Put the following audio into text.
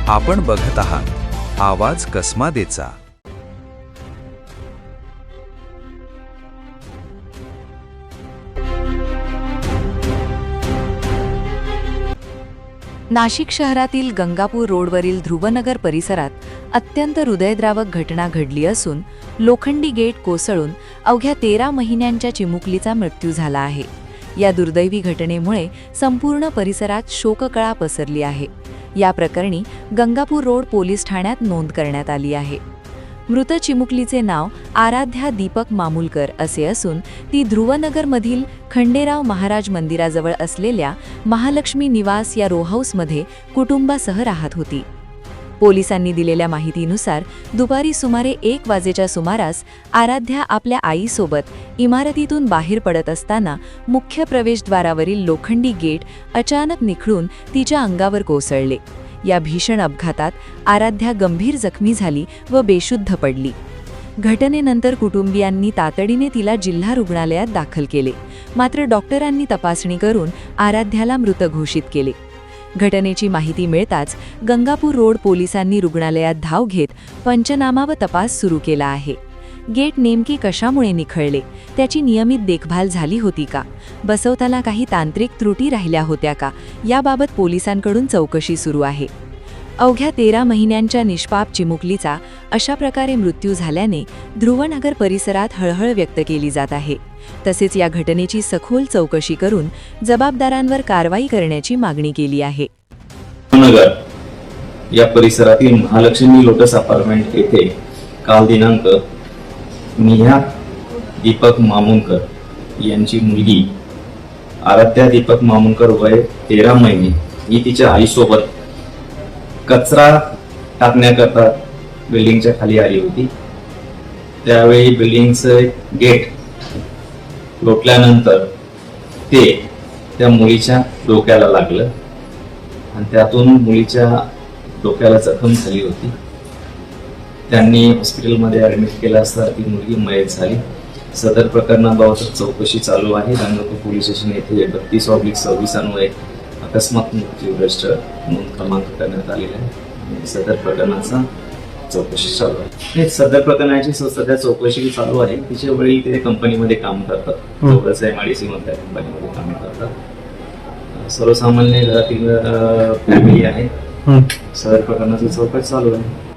आपण बघत आहात आवाज कसमादेचा। नाशिक शहरातील गंगापूर रोडवरील ध्रुवनगर परिसरात अत्यंत हृदयद्रावक घटना घडली असून लोखंडी गेट कोसळून अवघ्या 13 महिन्यांच्या चिमुकलीचा मृत्यू झाला आहे। या दुर्दैवी घटनेमुळे संपूर्ण परिसरात शोककळा पसरली आहे। या प्रकरणी गंगापूर रोड पोलीस ठाण्यात नोंद करण्यात आली आहे। मृत चिमुकलीचे नाव आराध्या दीपक मामूलकर असे असून ती ध्रुवनगरमधील खंडेराव महाराज मंदिराजवळ असलेल्या महालक्ष्मी निवास या रोहाऊसमध्ये कुटुंबासह राहत होती। पोलिसांनी दिलेल्या माहितीनुसार दुपारी सुमारे 1 वाजेच्या सुमारास आराध्या आपल्या आईसोबत इमारतीतून बाहेर पडत असताना मुख्य प्रवेशद्वारावरील लोखंडी गेट अचानक निखळून तिच्या अंगावर कोसळले। या भीषण अपघातात आराध्या गंभीर जखमी झाली व बेशुद्ध पडली। घटनेनंतर कुटुंबियांनी तातडीने तिला जिल्हा रुग्णालयात दाखल केले, मात्र डॉक्टरांनी तपासणी करून आराध्याला मृत घोषित केले। घटनेची माहिती मिळताच गंगापूर रोड पोलिसांनी रुग्णालयात धाव घेत पंचनामा व तपास सुरू केला आहे। गेट नेमकी कशामुळे निखळले, त्याची नियमित देखभाल झाली होती का, बसवताना काही तांत्रिक त्रुटी राहिल्या होत्या का, याबाबत पोलिसांकडून चौकशी सुरू आहे। अवघ्या 13 महिन्यांच्या निष्पाप चिमुकलीचा अशा प्रकारे मृत्यू झाल्याने ध्रुवनगर परिसरात हळहळ व्यक्त केली जात आहे। तसेच या घटनेची सखोल चौकशी करून जबाबदारांवर कारवाई करण्याची मागणी केली आहे। नगर या परिसरातील महालक्ष्मी लोटस अपार्टमेंट येथे काल दिनांक निहा दीपक मामूनकर यांची मुलगी आराध्या दीपक मामूनकर वय 13 महिने ही तिच्या आईसोबत कचरा टाकण्याकरता बिल्डिंगच्या खाली आली होती। त्यावेळी बिल्डिंगचं गेट लोटल्यानंतर ते त्या मुलीच्या डोक्याला लागलं आणि त्यातून मुलीच्या डोक्याला जखम झाली होती। त्यांनी हॉस्पिटलमध्ये ऍडमिट केलं असता ती मुलगी मयत झाली। सदर प्रकरणाबाबत चौकशी चालू आहे। गंगापूर पोलीस स्टेशन येथे 32/26 अन्वये अकस्मात मृत्यू रजिस्टर नोंद क्रमांक करण्यात आलेला आहे। सदर प्रकरणाचा चौकशी चालू आहे। सदर प्रकरणाची सध्या चौकशी चालू आहे। तिच्या वेळी ते कंपनीमध्ये काम करतात, एवढंच MIDC मध्ये कंपनीमध्ये काम करतात। सर्वसामान्य घरातील फॅमिली आहे। सदर प्रकरणाची चौकशी चालू आहे।